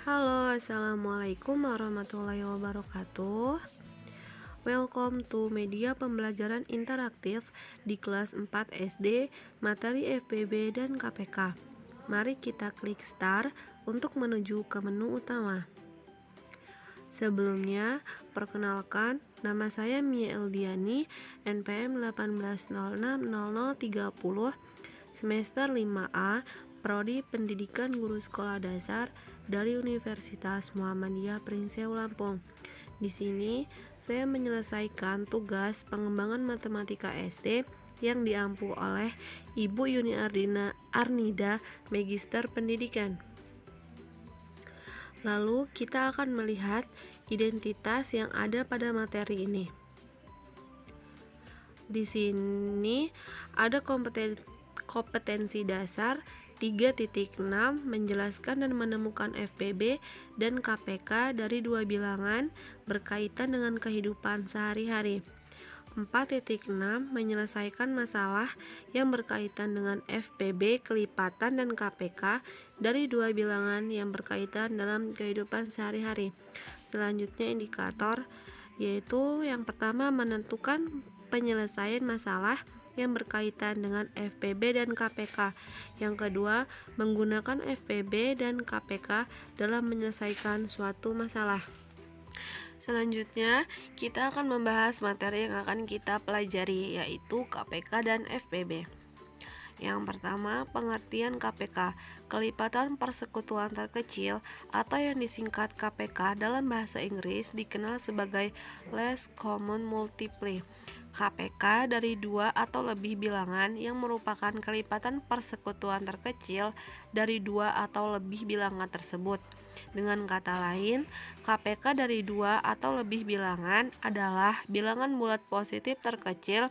Halo, assalamualaikum warahmatullahi wabarakatuh. Welcome to media pembelajaran interaktif di kelas 4 SD, materi FPB dan KPK. Mari kita klik start untuk menuju ke menu utama. Sebelumnya, perkenalkan, nama saya Mia Eldiani, NPM 18060030, semester 5A, Prodi Pendidikan Guru Sekolah Dasar dari Universitas Muhammadiyah Prinseu Lampung. Di sini, saya menyelesaikan tugas pengembangan matematika SD yang diampu oleh Ibu Yuni Arnida, Magister Pendidikan. Lalu kita akan melihat identitas yang ada pada materi ini. Di sini ada kompetensi dasar 3.6 menjelaskan dan menemukan FPB dan KPK dari dua bilangan berkaitan dengan kehidupan sehari-hari. 4.6 menyelesaikan masalah yang berkaitan dengan FPB, kelipatan, dan KPK dari dua bilangan yang berkaitan dalam kehidupan sehari-hari. Selanjutnya indikator, yaitu yang pertama menentukan penyelesaian masalah yang berkaitan dengan FPB dan KPK. Yang kedua, menggunakan FPB dan KPK dalam menyelesaikan suatu masalah. Selanjutnya, kita akan membahas materi yang akan kita pelajari, yaitu KPK dan FPB. Yang pertama, pengertian KPK, kelipatan persekutuan terkecil atau yang disingkat KPK dalam bahasa Inggris dikenal sebagai Least Common Multiple. KPK dari dua atau lebih bilangan yang merupakan kelipatan persekutuan terkecil dari dua atau lebih bilangan tersebut. Dengan kata lain, KPK dari dua atau lebih bilangan adalah bilangan bulat positif terkecil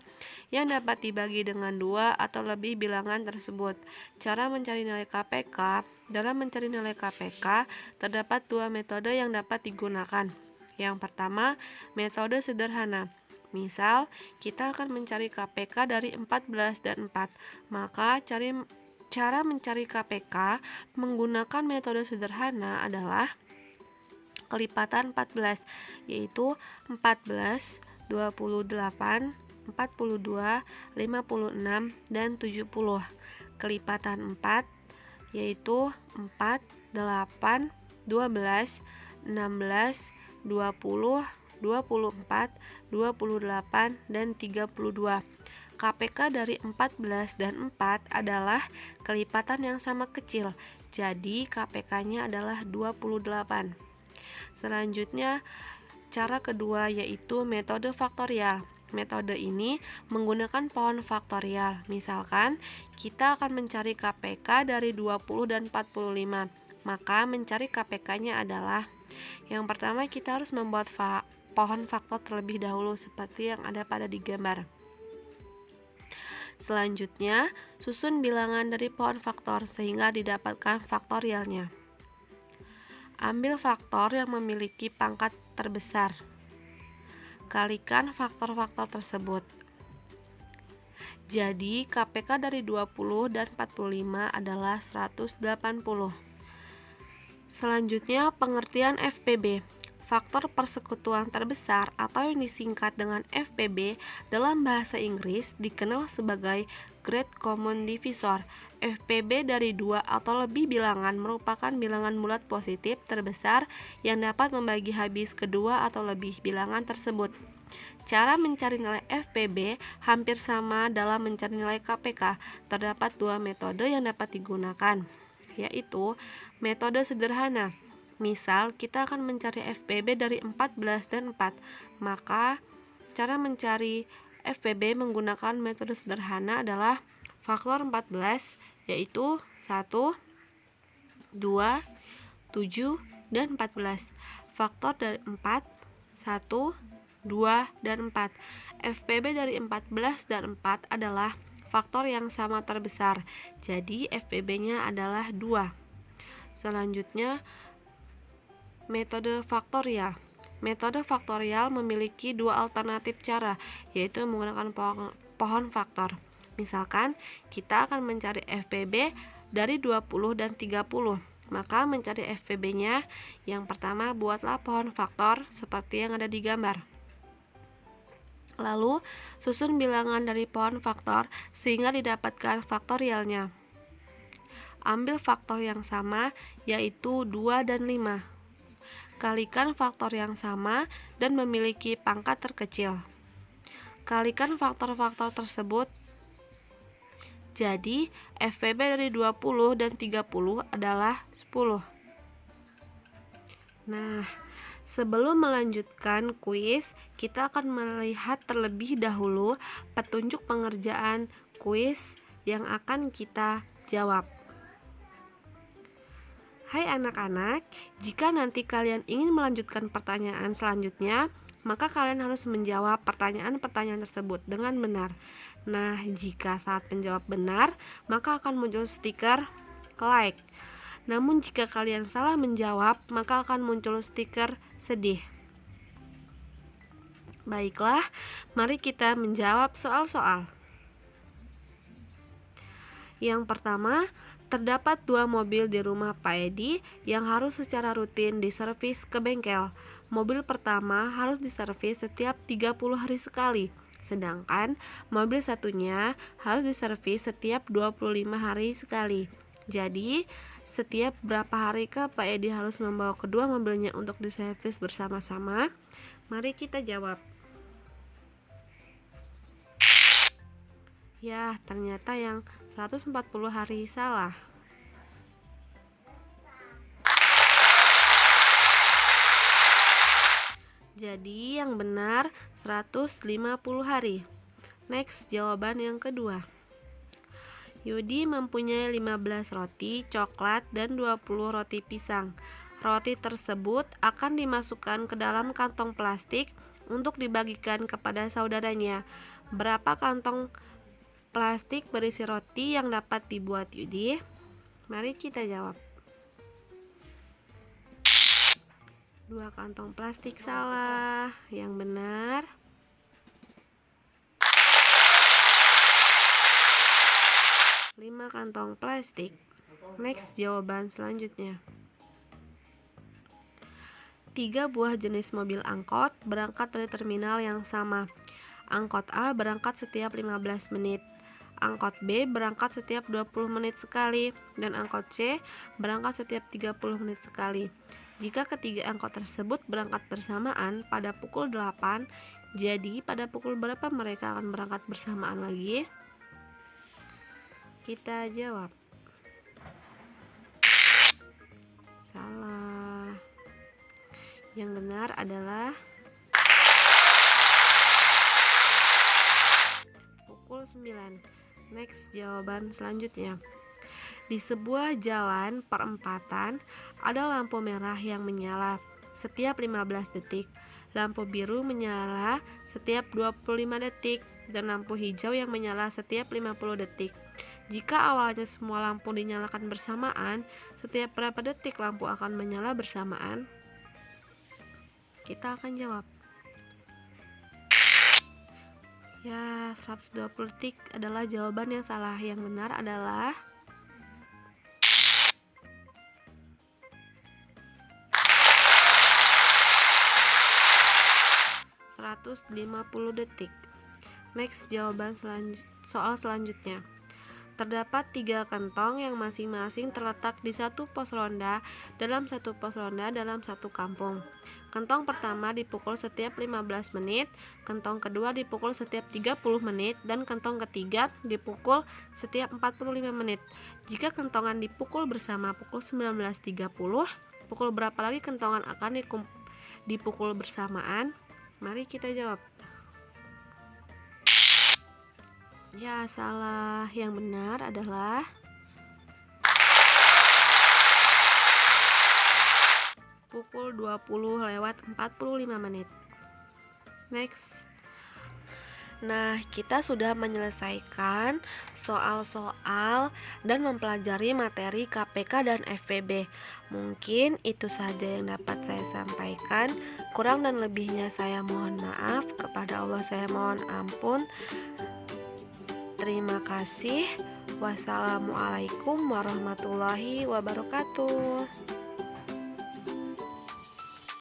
yang dapat dibagi dengan dua atau lebih bilangan tersebut. Cara mencari nilai KPK. Dalam mencari nilai KPK, terdapat dua metode yang dapat digunakan. Yang pertama, metode sederhana. Misal, kita akan mencari KPK dari 14 dan 4. Maka cara mencari KPK menggunakan metode sederhana adalah kelipatan 14, yaitu 14, 28, 42, 56, dan 70. Kelipatan 4, yaitu 4, 8, 12, 16, 20, 24, 28, dan 32. KPK dari 14 dan 4 adalah kelipatan yang sama kecil, jadi KPK-nya adalah 28. Selanjutnya, cara kedua yaitu metode faktorial. Metode ini menggunakan pohon faktorial. Misalkan, kita akan mencari KPK dari 20 dan 45. Maka mencari KPK-nya adalah, yang pertama kita harus membuat pohon faktor terlebih dahulu seperti yang ada pada di gambar. Selanjutnya, susun bilangan dari pohon faktor sehingga didapatkan faktorialnya. Ambil faktor yang memiliki pangkat terbesar. Kalikan faktor-faktor tersebut. Jadi, KPK dari 20 dan 45 adalah 180. Selanjutnya, pengertian FPB. Faktor persekutuan terbesar atau yang disingkat dengan FPB dalam bahasa Inggris dikenal sebagai Great Common Divisor. FPB dari dua atau lebih bilangan merupakan bilangan bulat positif terbesar yang dapat membagi habis kedua atau lebih bilangan tersebut. Cara mencari nilai FPB hampir sama dalam mencari nilai KPK. Terdapat dua metode yang dapat digunakan, yaitu metode sederhana. Misal, kita akan mencari FPB dari 14 dan 4. Maka, cara mencari FPB menggunakan metode sederhana adalah faktor 14, yaitu 1, 2, 7, dan 14. Faktor dari 4, 1, 2, dan 4. FPB dari 14 dan 4 adalah faktor yang sama terbesar. Jadi, FPB-nya adalah 2. Selanjutnya, metode faktorial. Metode faktorial memiliki dua alternatif cara, yaitu menggunakan pohon faktor. Misalkan, kita akan mencari FPB dari 20 dan 30. Maka mencari FPB-nya, yang pertama buatlah pohon faktor seperti yang ada di gambar. Lalu susun bilangan dari pohon faktor sehingga didapatkan faktorialnya. Ambil faktor yang sama, yaitu 2 dan 5. Kalikan faktor yang sama dan memiliki pangkat terkecil. Kalikan faktor-faktor tersebut. Jadi, FPB dari 20 dan 30 adalah 10. Nah, sebelum melanjutkan kuis, kita akan melihat terlebih dahulu petunjuk pengerjaan kuis yang akan kita jawab. Hai anak-anak, jika nanti kalian ingin melanjutkan pertanyaan selanjutnya, maka kalian harus menjawab pertanyaan-pertanyaan tersebut dengan benar. Nah, jika saat menjawab benar, maka akan muncul stiker like. Namun jika kalian salah menjawab, maka akan muncul stiker sedih. Baiklah, mari kita menjawab soal-soal. Yang pertama, terdapat 2 mobil di rumah Pak Edi yang harus secara rutin diservis ke bengkel. Mobil pertama harus diservis setiap 30 hari sekali, sedangkan mobil satunya harus diservis setiap 25 hari sekali. Jadi, setiap berapa hari Pak Edi harus membawa kedua mobilnya untuk diservis bersama-sama? Mari kita jawab. Ya, ternyata yang 140 hari salah. Jadi yang benar 150 hari. Next, jawaban yang kedua. Yudi mempunyai 15 roti coklat dan 20 roti pisang. Roti tersebut akan dimasukkan ke dalam kantong plastik untuk dibagikan kepada saudaranya. Berapa kantong plastik berisi roti yang dapat dibuat Yudi? Mari kita jawab. 2 kantong plastik salah. Yang benar 5 kantong plastik. Next, jawaban selanjutnya. 3 buah jenis mobil angkot berangkat dari terminal yang sama. Angkot A berangkat setiap 15 menit. Angkot B berangkat setiap 20 menit sekali. Dan angkot C berangkat setiap 30 menit sekali. Jika ketiga angkot tersebut berangkat bersamaan pada pukul 8, jadi pada pukul berapa mereka akan berangkat bersamaan lagi? Kita jawab. Salah. Yang benar adalah pukul 9. Next, jawaban selanjutnya. Di sebuah jalan perempatan, ada lampu merah yang menyala setiap 15 detik, lampu biru menyala setiap 25 detik, dan lampu hijau yang menyala setiap 50 detik. Jika awalnya semua lampu dinyalakan bersamaan, setiap berapa detik lampu akan menyala bersamaan? Kita akan jawab. Ya, 120 detik adalah jawaban yang salah. Yang benar adalah 150 detik. Next, jawaban soal selanjutnya. Terdapat 3 kantong yang masing-masing terletak di satu pos ronda dalam satu kampung. Kantong pertama dipukul setiap 15 menit, kantong kedua dipukul setiap 30 menit, dan kantong ketiga dipukul setiap 45 menit. Jika kentongan dipukul bersama pukul 19.30, pukul berapa lagi kentongan akan dipukul bersamaan? Mari kita jawab. Ya, salah. Yang benar adalah pukul 20:45 menit. Next. Nah, kita sudah menyelesaikan soal-soal dan mempelajari materi KPK dan FPB. Mungkin itu saja yang dapat saya sampaikan. Kurang dan lebihnya saya mohon maaf. Kepada Allah saya mohon ampun. Terima kasih. Wassalamualaikum warahmatullahi wabarakatuh.